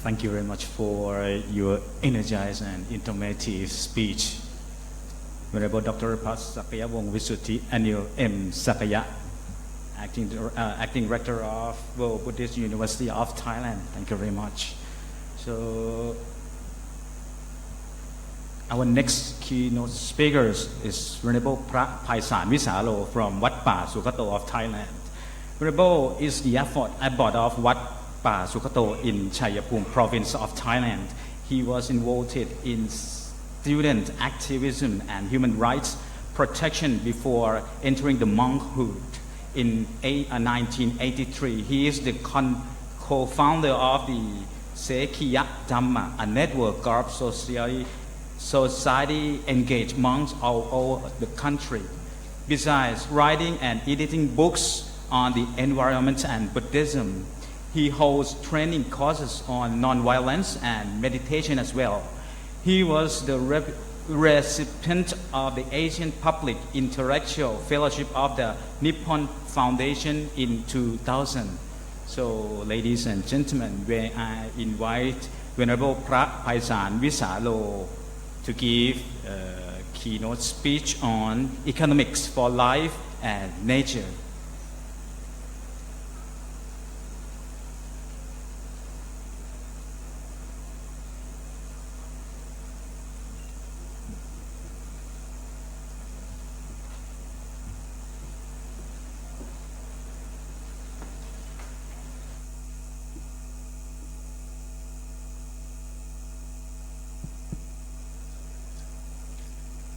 Thank you very much for your energized and informative speech. Venerable Dr. Sakaya Wong Visutti, Anil M. Sakaya, Acting Rector of World Buddhist University of Thailand. Thank you very much. So, our next keynote speaker is Venerable Phra Paisan Visalo from Wat Pa Sukhato of Thailand. Venerable is the abbot of Wat Pa Sukhato in Chayapum province of Thailand. He was involved in student activism and human rights protection before entering the monkhood in 1983. He is the co-founder of the Sekhiya Dhamma, a network of society engaged monks all over the country. Besides writing and editing books on the environment and Buddhism, he holds training courses on non-violence and meditation as well. He was the recipient of the Asian Public Intellectual Fellowship of the Nippon Foundation in 2000. So, ladies and gentlemen, I invite Venerable Phra Paisan Visalo to give a keynote speech on economics for life and nature.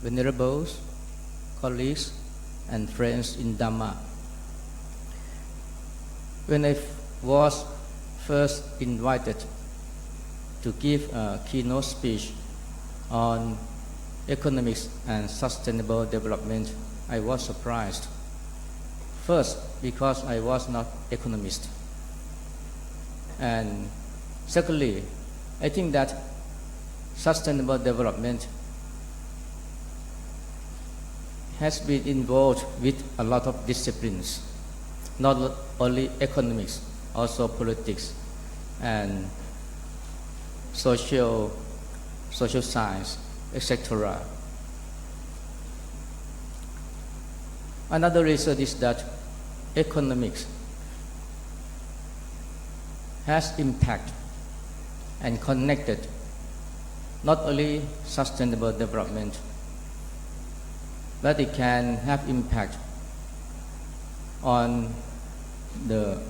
Venerables, colleagues, and friends in Dhamma. When I was first invited to give a keynote speech on economics and sustainable development, I was surprised. First, because I was not economist. And secondly, I think that sustainable development has been involved with a lot of disciplines, not only economics, also politics and social science, etc. Another reason is that economics has impact and connected not only sustainable development, but it can have impact on the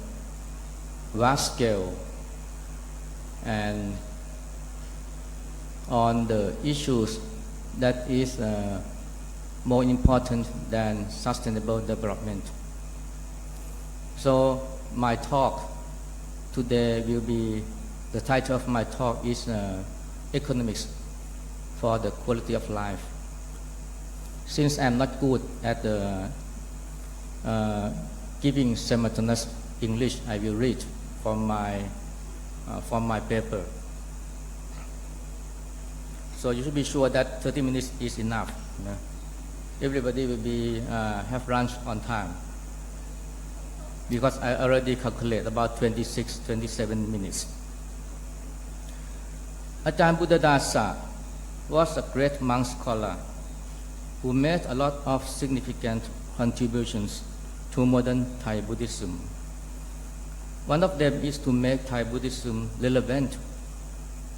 vast scale and on the issues that is more important than sustainable development. So my talk today will be, the title of my talk is Economics for the Quality of Life. Since I'm not good at giving simultaneous English, I will read from my paper. So you should be sure that 30 minutes is enough. Everybody will be have lunch on time, because I already calculate about 27 minutes. Ajahn Buddhadasa was a great monk scholar who made a lot of significant contributions to modern Thai Buddhism. One of them is to make Thai Buddhism relevant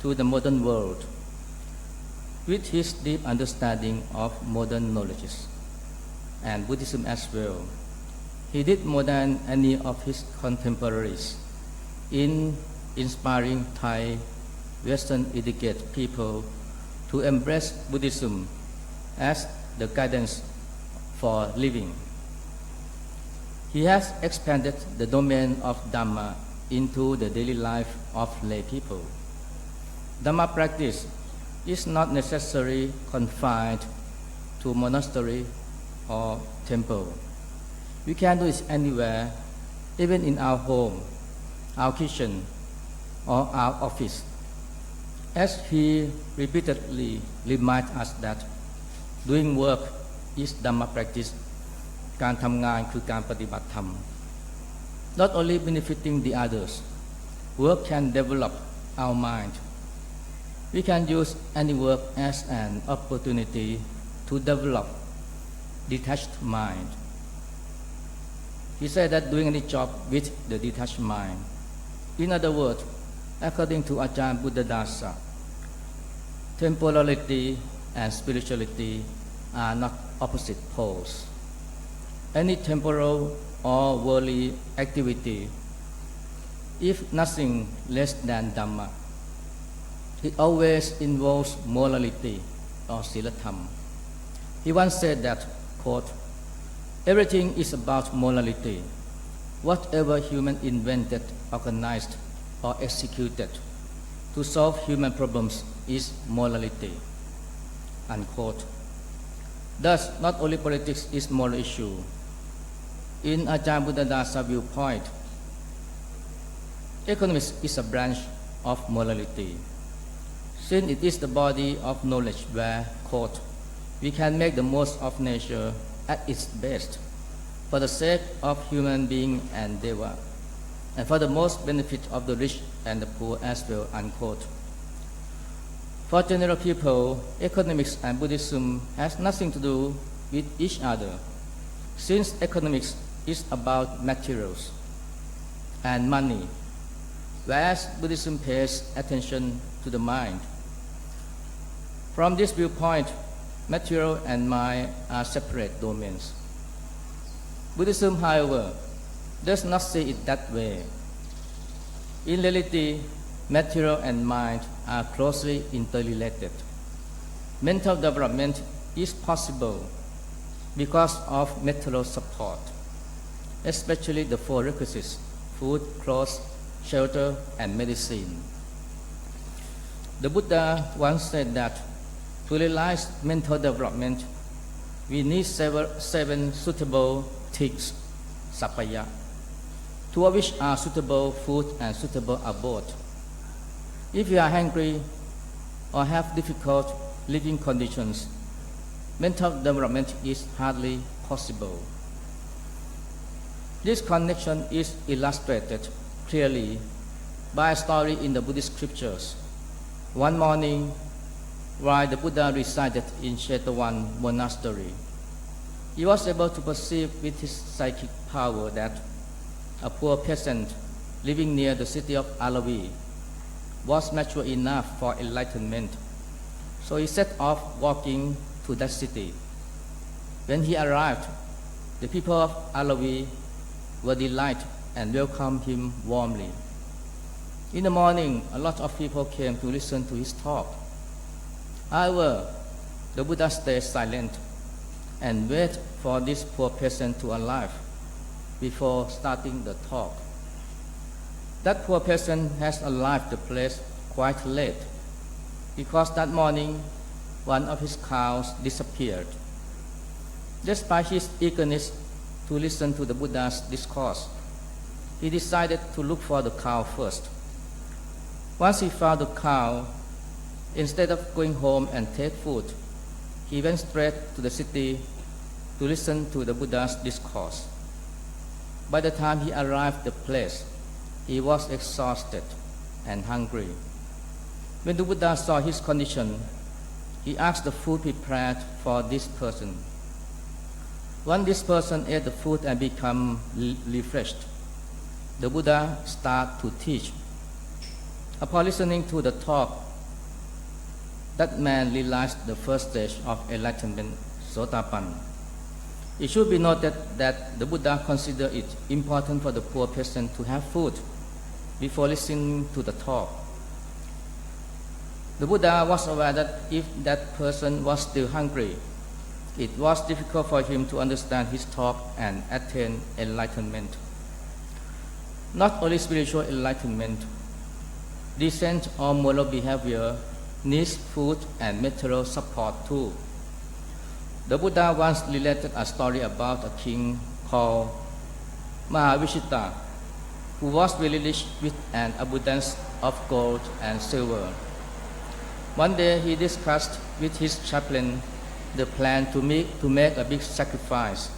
to the modern world with his deep understanding of modern knowledges and Buddhism as well. He did more than any of his contemporaries in inspiring Thai Western educated people to embrace Buddhism as the guidance for living. He has expanded the domain of Dhamma into the daily life of lay people. Dhamma practice is not necessarily confined to monastery or temple. We can do it anywhere, even in our home, our kitchen, or our office. As he repeatedly reminds us that doing work is Dhamma practice. การทำงานคือการปฏิบัติธรรม Not only benefiting the others, work can develop our mind. We can use any work as an opportunity to develop detached mind. He said that doing any job with the detached mind. In other words, according to Ajahn Buddhadasa, temporality and spirituality are not opposite poles. Any temporal or worldly activity, if nothing less than Dhamma, it always involves morality or silatham. He once said that, quote, everything is about morality. Whatever human invented, organized, or executed to solve human problems is morality, unquote. Thus, not only politics is moral issue. In Ajahn Buddhadasa viewpoint, economics is a branch of morality, since it is the body of knowledge where, quote, we can make the most of nature at its best for the sake of human being and deva, and for the most benefit of the rich and the poor as well, unquote. For general people, economics and Buddhism has nothing to do with each other, since economics is about materials and money, whereas Buddhism pays attention to the mind. From this viewpoint, material and mind are separate domains. Buddhism, however, does not see it that way. In reality, material and mind are closely interrelated. Mental development is possible because of material support, especially the four requisites: food, clothes, shelter, and medicine. The Buddha once said that to realize mental development, we need seven suitable things, sapaya, two of which are suitable food and suitable abode. If you are hungry or have difficult living conditions, mental development is hardly possible. This connection is illustrated clearly by a story in the Buddhist scriptures. One morning, while the Buddha resided in Shetawan monastery, he was able to perceive with his psychic power that a poor peasant living near the city of Alavi was mature enough for enlightenment. So he set off walking to that city. When he arrived, the people of Alavi were delighted and welcomed him warmly. In the morning, a lot of people came to listen to his talk. However, the Buddha stayed silent and waited for this poor peasant to arrive before starting the talk. That poor peasant has arrived the place quite late because that morning one of his cows disappeared. Despite his eagerness to listen to the Buddha's discourse, he decided to look for the cow first. Once he found the cow, instead of going home and take food, he went straight to the city to listen to the Buddha's discourse. By the time he arrived at the place, he was exhausted and hungry. When the Buddha saw his condition, he asked the food prepared for this person. When this person ate the food and became refreshed, the Buddha started to teach. Upon listening to the talk, that man realized the first stage of enlightenment, Sotapanno. It should be noted that the Buddha considered it important for the poor peasant to have food before listening to the talk. The Buddha was aware that if that person was still hungry, it was difficult for him to understand his talk and attain enlightenment. Not only spiritual enlightenment, decent or moral behavior needs food and material support too. The Buddha once related a story about a king called Mahavishita, who was very rich with an abundance of gold and silver. One day he discussed with his chaplain the plan to make a big sacrifice.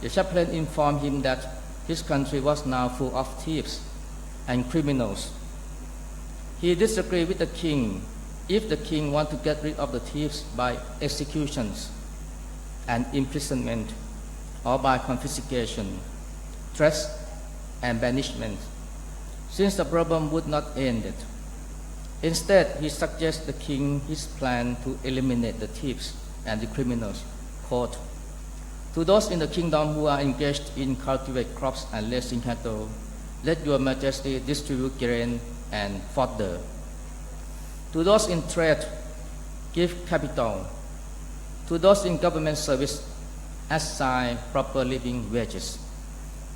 The chaplain informed him that his country was now full of thieves and criminals. He disagreed with the king if the king want to get rid of the thieves by executions and imprisonment or by confiscation, threats and banishment, since the problem would not end it. Instead, he suggests the king his plan to eliminate the thieves and the criminals. Quote, "To those in the kingdom who are engaged in cultivating crops and raising cattle, let your majesty distribute grain and fodder. To those in trade, give capital. To those in government service, assign proper living wages.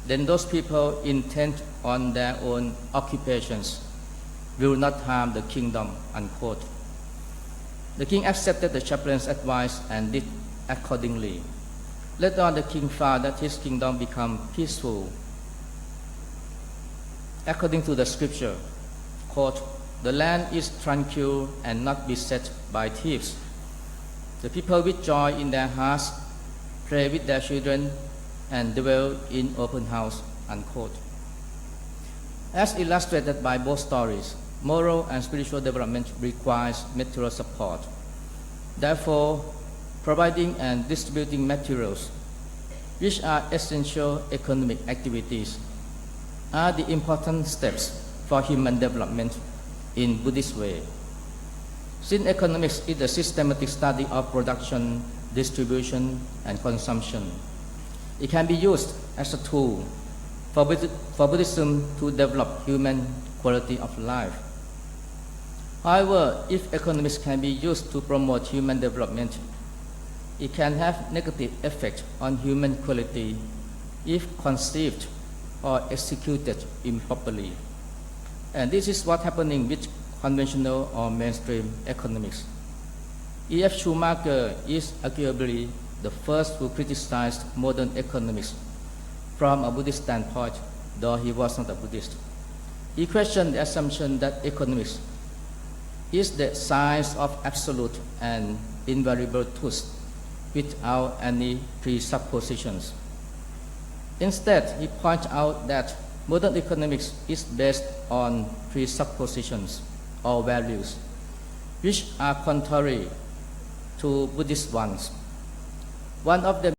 Then those people intent on their own occupations will not harm the kingdom." Unquote. The king accepted the chaplain's advice and did accordingly. Later on, the king found that his kingdom became peaceful. According to the scripture, quote, "The land is tranquil and not beset by thieves. The people with joy in their hearts play with their children and dwell in open house." Unquote. As illustrated by both stories, moral and spiritual development requires material support. Therefore, providing and distributing materials, which are essential economic activities, are the important steps for human development in Buddhist way. Since economics is the systematic study of production, distribution, and consumption, it can be used as a tool for Buddhism to develop human quality of life. However, if economics can be used to promote human development, it can have negative effect on human quality if conceived or executed improperly. And this is what's happening with conventional or mainstream economics. E.F. Schumacher is arguably the first who criticized modern economics from a Buddhist standpoint, though he was not a Buddhist. He questioned the assumption that economics is the science of absolute and invariable truth without any presuppositions. Instead, he pointed out that modern economics is based on presuppositions or values, which are contrary to Buddhist ones. One of them